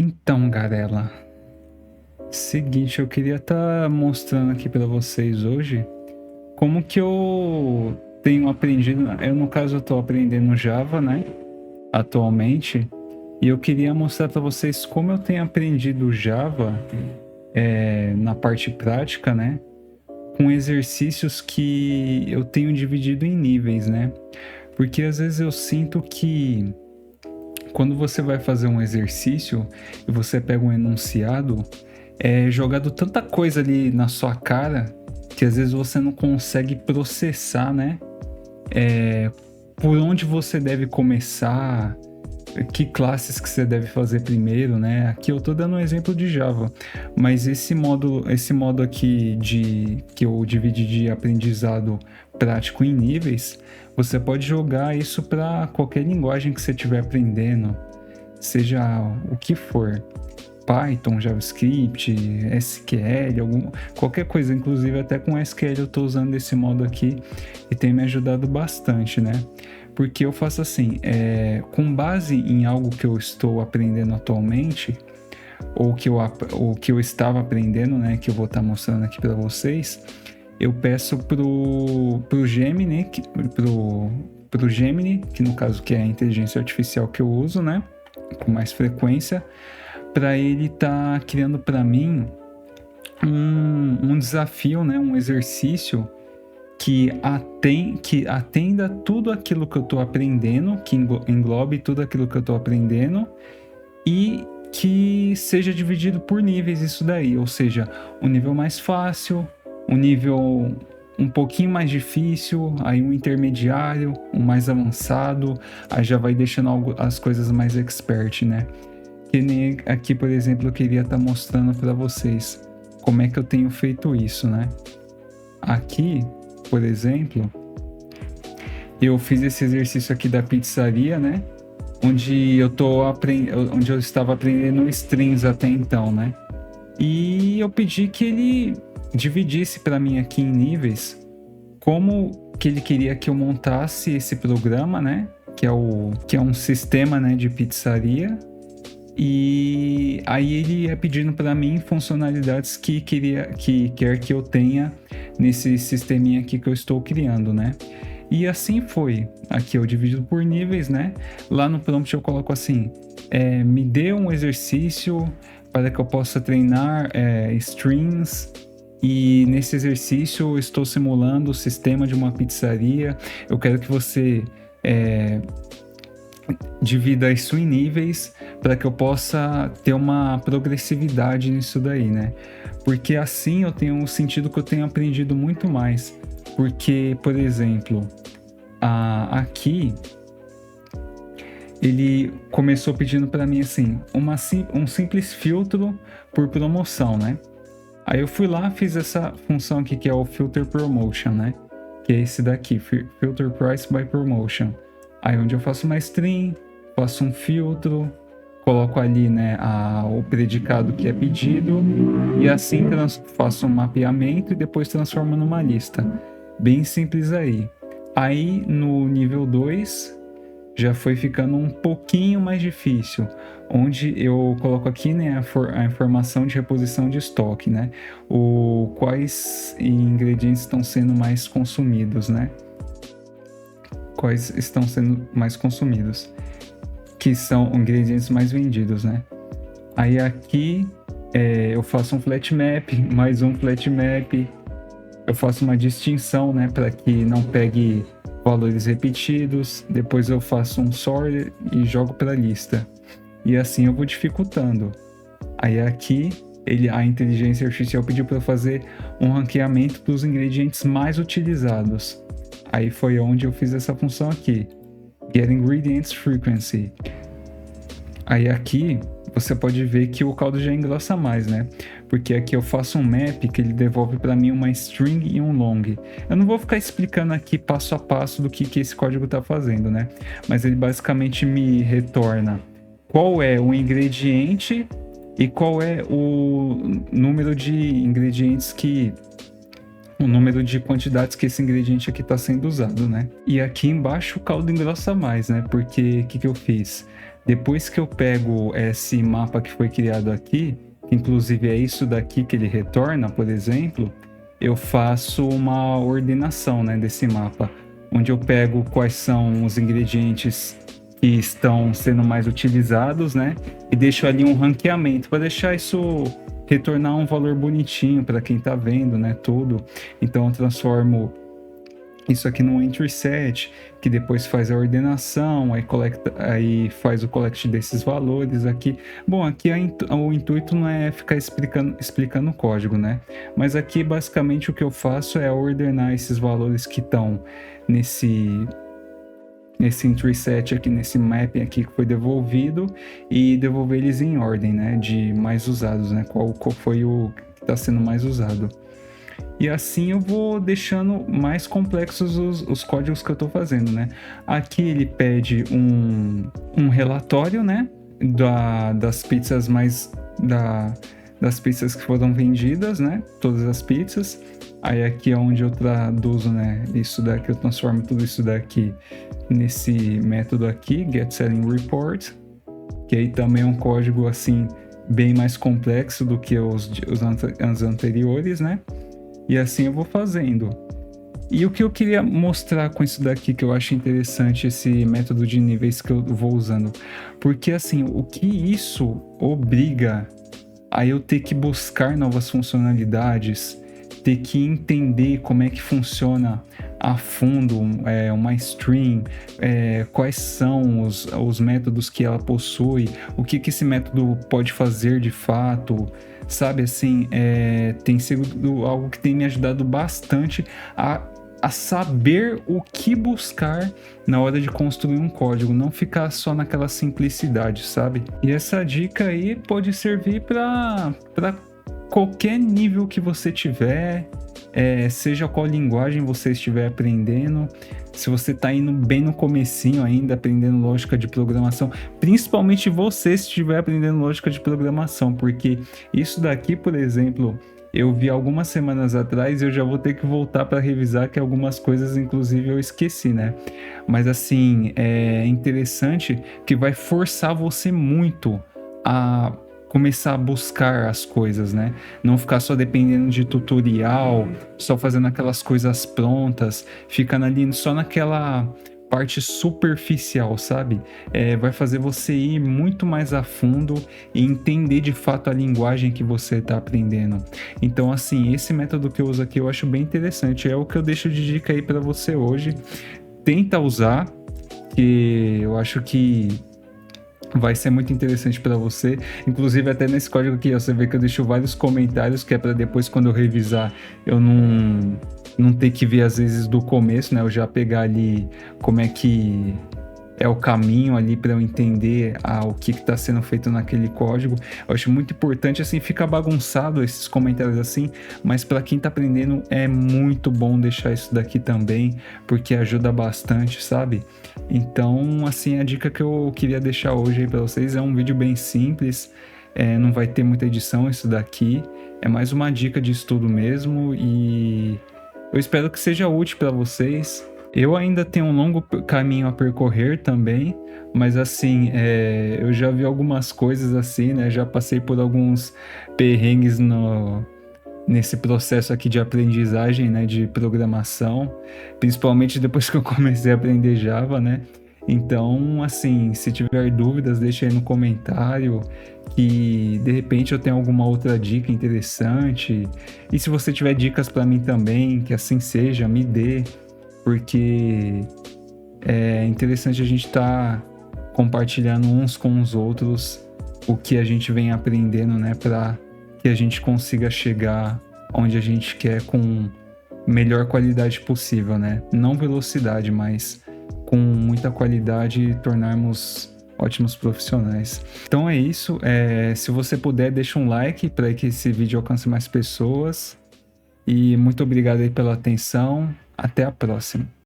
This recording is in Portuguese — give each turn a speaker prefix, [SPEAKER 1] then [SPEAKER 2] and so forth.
[SPEAKER 1] Então, Garela, seguinte, eu queria estar mostrando aqui para vocês hoje como que eu tenho aprendido. Eu, no caso, eu estou aprendendo Java, né, atualmente, e eu queria mostrar para vocês como eu tenho aprendido Java na parte prática, né, com exercícios que eu tenho dividido em níveis, né, porque às vezes eu sinto que quando você vai fazer um exercício e você pega um enunciado, é jogado tanta coisa ali na sua cara que às vezes você não consegue processar, né? Por onde você deve começar, que classes que você deve fazer primeiro, né? Aqui eu tô dando um exemplo de Java, mas esse modo aqui de que eu dividi de aprendizado prático em níveis, você pode jogar isso para qualquer linguagem que você estiver aprendendo, seja o que for. Python, JavaScript, SQL, qualquer coisa, inclusive até com SQL eu estou usando esse modo aqui e tem me ajudado bastante, né? Porque eu faço assim, com base em algo que eu estou aprendendo atualmente, ou que eu estava aprendendo, né, que eu vou estar mostrando aqui para vocês, eu peço pro Gemini, pro Gemini, que no caso que é a inteligência artificial que eu uso, né, com mais frequência, para ele estar criando para mim um desafio, né, um exercício que atenda tudo aquilo que eu estou aprendendo, que englobe tudo aquilo que eu estou aprendendo e que seja dividido por níveis isso daí, ou seja, um nível mais fácil, um nível um pouquinho mais difícil, aí um intermediário, um mais avançado, aí já vai deixando as coisas mais expert, né? Que nem aqui, por exemplo, eu queria estar mostrando para vocês como é que eu tenho feito isso, né? Aqui, por exemplo, eu fiz esse exercício aqui da pizzaria, né? Onde onde eu estava aprendendo strings até então, né? E eu pedi que ele dividisse para mim aqui em níveis como que ele queria que eu montasse esse programa, né? Que é um sistema, né, de pizzaria. E aí ele ia pedindo para mim funcionalidades que quer que eu tenha nesse sisteminha aqui que eu estou criando, né? E assim foi. Aqui eu divido por níveis, né? Lá no prompt eu coloco assim: me dê um exercício para que eu possa treinar strings. E nesse exercício eu estou simulando o sistema de uma pizzaria. Eu quero que você divida isso em níveis para que eu possa ter uma progressividade nisso daí, né? Porque assim eu tenho sentido que eu tenho aprendido muito mais. Porque, por exemplo, aqui ele começou pedindo para mim assim, um simples filtro por promoção, né? Aí eu fui lá, fiz essa função aqui que é o filter promotion, né? Que é esse daqui, filter price by promotion. Aí onde eu faço uma string, faço um filtro, coloco ali, né, o predicado que é pedido e assim faço um mapeamento e depois transformo numa lista. Bem simples aí. Aí no nível 2 já foi ficando um pouquinho mais difícil, onde eu coloco aqui, né, a informação de reposição de estoque, né, quais ingredientes estão sendo mais consumidos, né, quais estão sendo mais consumidos, que são ingredientes mais vendidos, né. Aí aqui eu faço um flat map, mais um flat map, eu faço uma distinção, né, para que não pegue valores repetidos, depois eu faço um sort e jogo para a lista. E assim eu vou dificultando. Aí aqui a inteligência artificial pediu para eu fazer um ranqueamento dos ingredientes mais utilizados. Aí foi onde eu fiz essa função aqui, Get Ingredients Frequency. Aí aqui você pode ver que o caldo já engrossa mais, né? Porque aqui eu faço um map que ele devolve para mim uma string e um long. Eu não vou ficar explicando aqui passo a passo do que esse código está fazendo, né? Mas ele basicamente me retorna qual é o ingrediente e qual é o número de ingredientes o número de quantidades que esse ingrediente aqui está sendo usado, né? E aqui embaixo o caldo engrossa mais, né? Porque o que eu fiz? Depois que eu pego esse mapa que foi criado aqui, que inclusive é isso daqui que ele retorna, por exemplo, eu faço uma ordenação, né, desse mapa, onde eu pego quais são os ingredientes que estão sendo mais utilizados, né, e deixo ali um ranqueamento para deixar isso retornar um valor bonitinho para quem está vendo, né, tudo. Então eu transformo isso aqui no entry set, que depois faz a ordenação, aí faz o collect desses valores aqui. Bom, aqui o intuito não é ficar explicando o código, né? Mas aqui basicamente o que eu faço é ordenar esses valores que estão nesse entry set aqui, nesse mapping aqui que foi devolvido, e devolver eles em ordem, né? De mais usados, né? Qual foi o que está sendo mais usado. E assim eu vou deixando mais complexos os códigos que eu estou fazendo, né? Aqui ele pede um relatório, né? Das pizzas das pizzas que foram vendidas, né? Todas as pizzas. Aí aqui é onde eu traduzo, né? Isso daqui, eu transformo tudo isso daqui nesse método aqui, getSettingReport, que aí também é um código assim bem mais complexo do que os anteriores, né? E assim eu vou fazendo. E o que eu queria mostrar com isso daqui, que eu acho interessante, esse método de níveis que eu vou usando. Porque assim, o que isso obriga a eu ter que buscar novas funcionalidades, ter que entender como é que funciona a fundo uma string, quais são os métodos que ela possui, o que esse método pode fazer de fato, sabe, assim, tem sido algo que tem me ajudado bastante a saber o que buscar na hora de construir um código, não ficar só naquela simplicidade, sabe? E essa dica aí pode servir para qualquer nível que você tiver, seja qual linguagem você estiver aprendendo. Se você está indo bem no comecinho ainda, aprendendo lógica de programação, principalmente você se estiver aprendendo lógica de programação, porque isso daqui, por exemplo, eu vi algumas semanas atrás e eu já vou ter que voltar para revisar, que algumas coisas inclusive eu esqueci, né? Mas assim, é interessante que vai forçar você muito a começar a buscar as coisas, né? Não ficar só dependendo de tutorial, só fazendo aquelas coisas prontas, ficando ali só naquela parte superficial, sabe? Vai fazer você ir muito mais a fundo e entender de fato a linguagem que você está aprendendo. Então, assim, esse método que eu uso aqui eu acho bem interessante. É o que eu deixo de dica aí para você hoje. Tenta usar, que eu acho que vai ser muito interessante para você. Inclusive até nesse código aqui, você vê que eu deixo vários comentários, que é para depois, quando eu revisar, eu não ter que ver às vezes do começo, né? Eu já pegar ali como é que é o caminho ali para eu entender o que está sendo feito naquele código. Eu acho muito importante, assim, fica bagunçado esses comentários assim, mas para quem está aprendendo é muito bom deixar isso daqui também, porque ajuda bastante, sabe? Então, assim, a dica que eu queria deixar hoje aí para vocês é um vídeo bem simples, não vai ter muita edição isso daqui, é mais uma dica de estudo mesmo, e eu espero que seja útil para vocês. Eu ainda tenho um longo caminho a percorrer também, mas assim, eu já vi algumas coisas assim, né? Já passei por alguns perrengues nesse processo aqui de aprendizagem, né? De programação, principalmente depois que eu comecei a aprender Java, né? Então, assim, se tiver dúvidas, deixa aí no comentário, que de repente eu tenho alguma outra dica interessante. E se você tiver dicas para mim também, que assim seja, me dê. Porque é interessante a gente estar compartilhando uns com os outros o que a gente vem aprendendo, né? Para que a gente consiga chegar onde a gente quer com melhor qualidade possível, né? Não velocidade, mas com muita qualidade e tornarmos ótimos profissionais. Então é isso. Se você puder, deixa um like para que esse vídeo alcance mais pessoas. E muito obrigado aí pela atenção. Até a próxima.